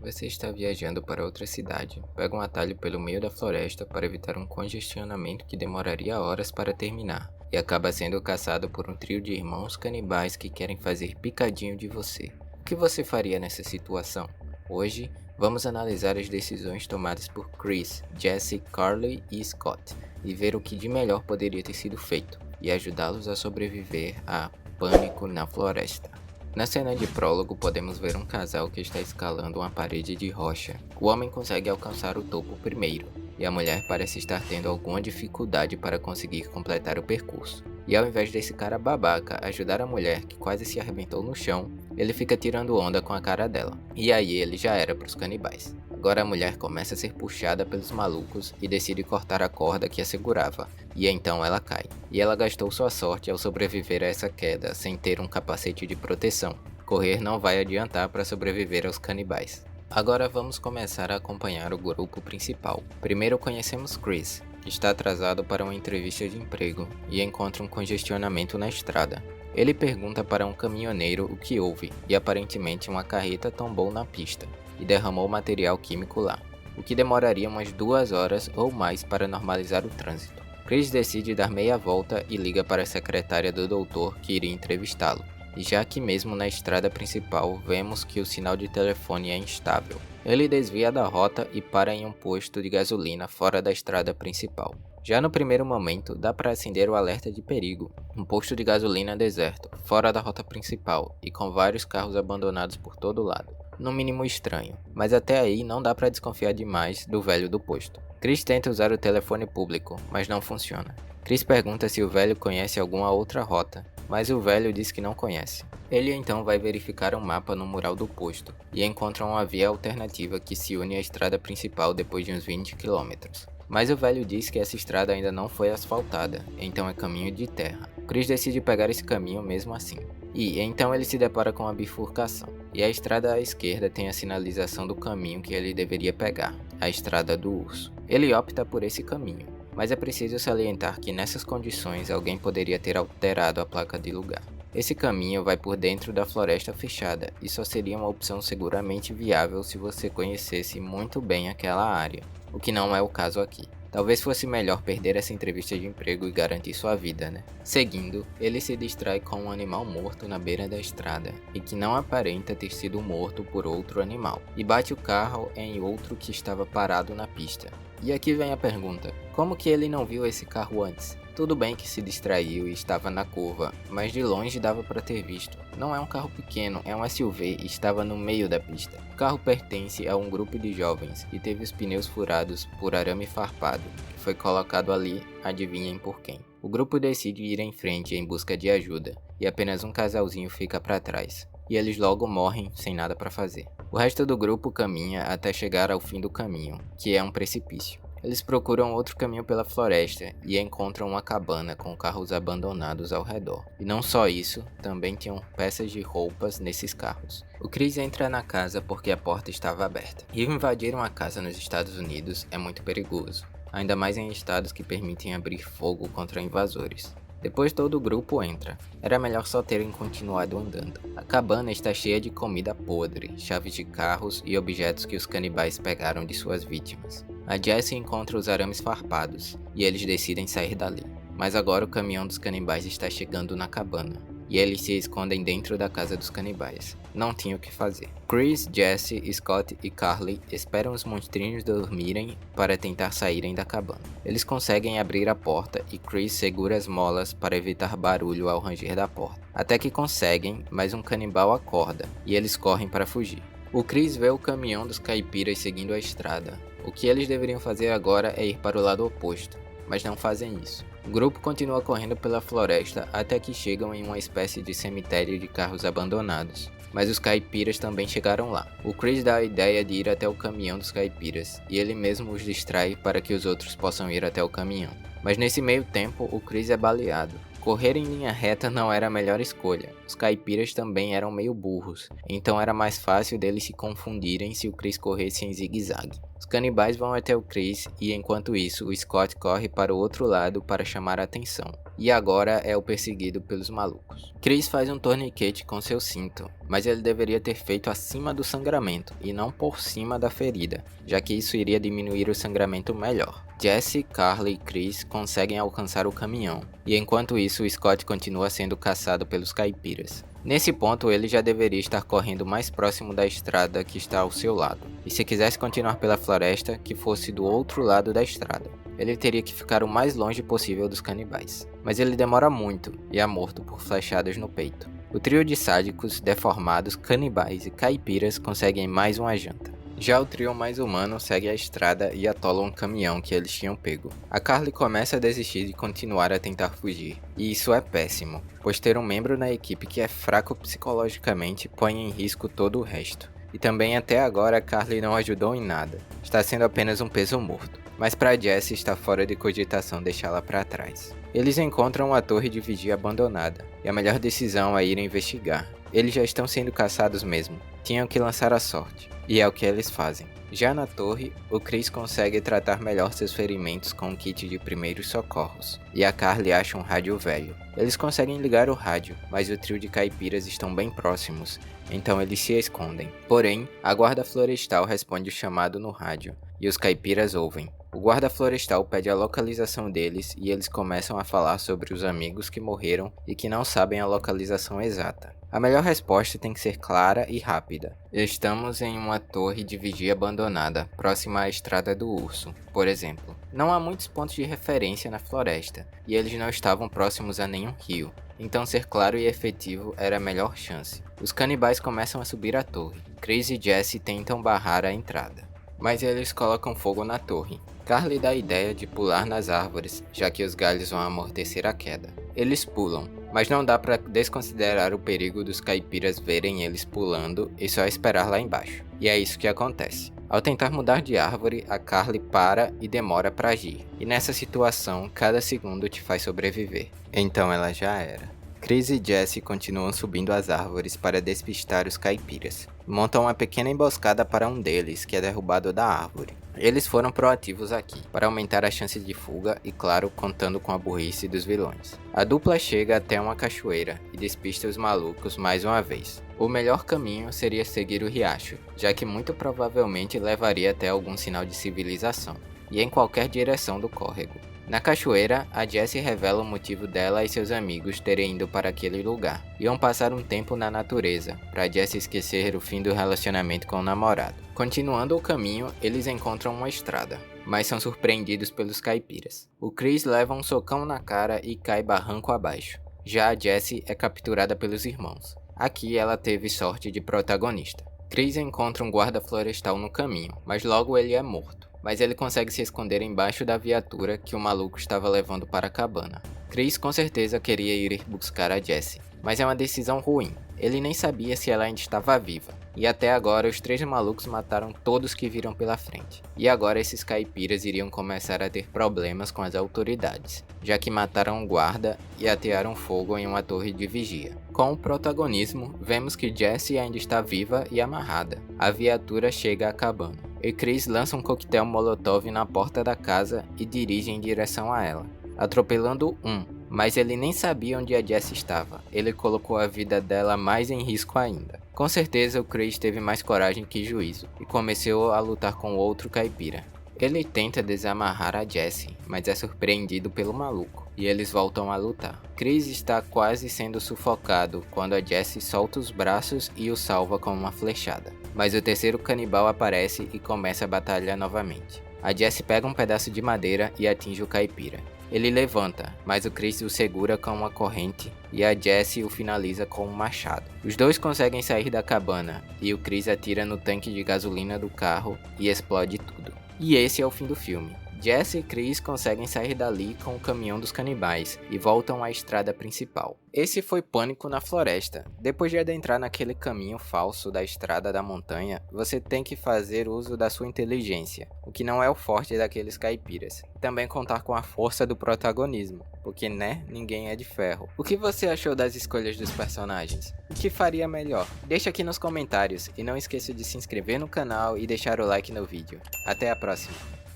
Você está viajando para outra cidade, pega um atalho pelo meio da floresta para evitar um congestionamento que demoraria horas para terminar, e acaba sendo caçado por um trio de irmãos canibais que querem fazer picadinho de você. O que você faria nessa situação? Hoje, vamos analisar as decisões tomadas por Chris, Jesse, Carly e Scott, e ver o que de melhor poderia ter sido feito, e ajudá-los a sobreviver a pânico na floresta. Na cena de prólogo, podemos ver um casal que está escalando uma parede de rocha. O homem consegue alcançar o topo primeiro, e a mulher parece estar tendo alguma dificuldade para conseguir completar o percurso. E ao invés desse cara babaca ajudar a mulher que quase se arrebentou no chão, ele fica tirando onda com a cara dela. E aí ele já era para os canibais. Agora a mulher começa a ser puxada pelos malucos e decide cortar a corda que a segurava, e então ela cai. E ela gastou sua sorte ao sobreviver a essa queda sem ter um capacete de proteção. Correr não vai adiantar para sobreviver aos canibais. Agora vamos começar a acompanhar o grupo principal. Primeiro conhecemos Chris, que está atrasado para uma entrevista de emprego e encontra um congestionamento na estrada. Ele pergunta para um caminhoneiro o que houve, e aparentemente uma carreta tombou na pista e derramou material químico lá, o que demoraria umas 2 horas ou mais para normalizar o trânsito. Chris decide dar meia volta e liga para a secretária do doutor que iria entrevistá-lo, e já que mesmo na estrada principal vemos que o sinal de telefone é instável. Ele desvia da rota e para em um posto de gasolina fora da estrada principal. Já no primeiro momento, dá para acender o alerta de perigo. Um posto de gasolina deserto, fora da rota principal e com vários carros abandonados por todo lado. No mínimo estranho, mas até aí não dá para desconfiar demais do velho do posto. Chris tenta usar o telefone público, mas não funciona. Chris pergunta se o velho conhece alguma outra rota, mas o velho diz que não conhece. Ele então vai verificar um mapa no mural do posto e encontra uma via alternativa que se une à estrada principal depois de uns 20 km. Mas o velho diz que essa estrada ainda não foi asfaltada, então é caminho de terra. Chris decide pegar esse caminho mesmo assim. E então ele se depara com uma bifurcação, e a estrada à esquerda tem a sinalização do caminho que ele deveria pegar, a estrada do urso. Ele opta por esse caminho, mas é preciso salientar que nessas condições alguém poderia ter alterado a placa de lugar. Esse caminho vai por dentro da floresta fechada e só seria uma opção seguramente viável se você conhecesse muito bem aquela área, o que não é o caso aqui. Talvez fosse melhor perder essa entrevista de emprego e garantir sua vida, né? Seguindo, ele se distrai com um animal morto na beira da estrada, e que não aparenta ter sido morto por outro animal, e bate o carro em outro que estava parado na pista. E aqui vem a pergunta, como que ele não viu esse carro antes? Tudo bem que se distraiu e estava na curva, mas de longe dava para ter visto. Não é um carro pequeno, é um SUV e estava no meio da pista. O carro pertence a um grupo de jovens e teve os pneus furados por arame farpado, que foi colocado ali, adivinhem por quem. O grupo decide ir em frente em busca de ajuda, e apenas um casalzinho fica para trás. E eles logo morrem sem nada para fazer. O resto do grupo caminha até chegar ao fim do caminho, que é um precipício. Eles procuram outro caminho pela floresta e encontram uma cabana com carros abandonados ao redor. E não só isso, também tinham peças de roupas nesses carros. O Chris entra na casa porque a porta estava aberta. E invadir uma casa nos Estados Unidos é muito perigoso, ainda mais em estados que permitem abrir fogo contra invasores. Depois todo o grupo entra. Era melhor só terem continuado andando. A cabana está cheia de comida podre, chaves de carros e objetos que os canibais pegaram de suas vítimas. A Jessie encontra os arames farpados, e eles decidem sair dali. Mas agora o caminhão dos canibais está chegando na cabana, e eles se escondem dentro da casa dos canibais. Não tinha o que fazer. Chris, Jesse, Scott e Carly esperam os monstrinhos dormirem para tentar saírem da cabana. Eles conseguem abrir a porta e Chris segura as molas para evitar barulho ao ranger da porta. Até que conseguem, mas um canibal acorda, e eles correm para fugir. O Chris vê o caminhão dos caipiras seguindo a estrada. O que eles deveriam fazer agora é ir para o lado oposto, mas não fazem isso. O grupo continua correndo pela floresta até que chegam em uma espécie de cemitério de carros abandonados. Mas os caipiras também chegaram lá. O Chris dá a ideia de ir até o caminhão dos caipiras, e ele mesmo os distrai para que os outros possam ir até o caminhão. Mas nesse meio tempo, o Chris é baleado. Correr em linha reta não era a melhor escolha. Os caipiras também eram meio burros, então era mais fácil deles se confundirem se o Chris corresse em zigue-zague. Os canibais vão até o Chris e enquanto isso, o Scott corre para o outro lado para chamar a atenção. e agora é o perseguido pelos malucos. Chris faz um torniquete com seu cinto, mas ele deveria ter feito acima do sangramento e não por cima da ferida, já que isso iria diminuir o sangramento melhor. Jesse, Carly e Chris conseguem alcançar o caminhão, e enquanto isso Scott continua sendo caçado pelos caipiras. Nesse ponto ele já deveria estar correndo mais próximo da estrada que está ao seu lado, e se quisesse continuar pela floresta, que fosse do outro lado da estrada. Ele teria que ficar o mais longe possível dos canibais, mas ele demora muito e é morto por flechadas no peito. O trio de sádicos, deformados, canibais e caipiras conseguem mais uma janta. Já o trio mais humano segue a estrada e atola um caminhão que eles tinham pego. A Carly começa a desistir de continuar a tentar fugir, e isso é péssimo, pois ter um membro na equipe que é fraco psicologicamente põe em risco todo o resto. E também até agora a Carly não ajudou em nada, está sendo apenas um peso morto, mas para Jesse está fora de cogitação deixá-la para trás. Eles encontram a torre de vigia abandonada, e a melhor decisão é ir investigar. Eles já estão sendo caçados mesmo, tinham que lançar a sorte. E é o que eles fazem. Já na torre, o Chris consegue tratar melhor seus ferimentos com um kit de primeiros socorros, e a Carly acha um rádio velho. Eles conseguem ligar o rádio, mas o trio de caipiras estão bem próximos, então eles se escondem. Porém, a guarda florestal responde o chamado no rádio, e os caipiras ouvem. O guarda florestal pede a localização deles e eles começam a falar sobre os amigos que morreram e que não sabem a localização exata. A melhor resposta tem que ser clara e rápida. Estamos em uma torre de vigia abandonada, próxima à Estrada do Urso, por exemplo. Não há muitos pontos de referência na floresta, e eles não estavam próximos a nenhum rio, então ser claro e efetivo era a melhor chance. Os canibais começam a subir a torre. Chris e Jesse tentam barrar a entrada, mas eles colocam fogo na torre. Carly dá a ideia de pular nas árvores, já que os galhos vão amortecer a queda. Eles pulam, mas não dá para desconsiderar o perigo dos caipiras verem eles pulando e só esperar lá embaixo. E é isso que acontece. Ao tentar mudar de árvore, a Carly para e demora para agir. E nessa situação, cada segundo te faz sobreviver. Então ela já era. Chris e Jesse continuam subindo as árvores para despistar os caipiras. Montam uma pequena emboscada para um deles, que é derrubado da árvore. Eles foram proativos aqui, para aumentar a chance de fuga e, claro, contando com a burrice dos vilões. A dupla chega até uma cachoeira e despista os malucos mais uma vez. O melhor caminho seria seguir o riacho, já que muito provavelmente levaria até algum sinal de civilização, e em qualquer direção do córrego. Na cachoeira, a Jessie revela o motivo dela e seus amigos terem ido para aquele lugar. Iam passar um tempo na natureza, para Jessie esquecer o fim do relacionamento com o namorado. Continuando o caminho, eles encontram uma estrada, mas são surpreendidos pelos caipiras. O Chris leva um socão na cara e cai barranco abaixo. Já a Jessie é capturada pelos irmãos. Aqui ela teve sorte de protagonista. Chris encontra um guarda florestal no caminho, mas logo ele é morto. Mas ele consegue se esconder embaixo da viatura que o maluco estava levando para a cabana. Chris com certeza queria ir buscar a Jessie, mas é uma decisão ruim. Ele nem sabia se ela ainda estava viva. E até agora os três malucos mataram todos que viram pela frente. E agora esses caipiras iriam começar a ter problemas com as autoridades, já que mataram um guarda e atearam fogo em uma torre de vigia. Com o protagonismo, vemos que Jessie ainda está viva e amarrada. A viatura chega à cabana, e Chris lança um coquetel molotov na porta da casa e dirige em direção a ela, atropelando mas ele nem sabia onde a Jessie estava. Ele colocou a vida dela mais em risco ainda. Com certeza o Chris teve mais coragem que juízo e começou a lutar com outro caipira. Ele tenta desamarrar a Jessie, mas é surpreendido pelo maluco, e eles voltam a lutar. Chris está quase sendo sufocado quando a Jessie solta os braços e o salva com uma flechada. Mas o terceiro canibal aparece e começa a batalhar novamente. A Jessie pega um pedaço de madeira e atinge o caipira. Ele levanta, mas o Chris o segura com uma corrente e a Jessie o finaliza com um machado. Os dois conseguem sair da cabana e o Chris atira no tanque de gasolina do carro e explode tudo. E esse é o fim do filme. Jessie e Chris conseguem sair dali com o caminhão dos canibais e voltam à estrada principal. Esse foi Pânico na Floresta. Depois de adentrar naquele caminho falso da estrada da montanha, você tem que fazer uso da sua inteligência, o que não é o forte daqueles caipiras. Também contar com a força do protagonismo, porque ninguém é de ferro. O que você achou das escolhas dos personagens? O que faria melhor? Deixa aqui nos comentários e não esqueça de se inscrever no canal e deixar o like no vídeo. Até a próxima!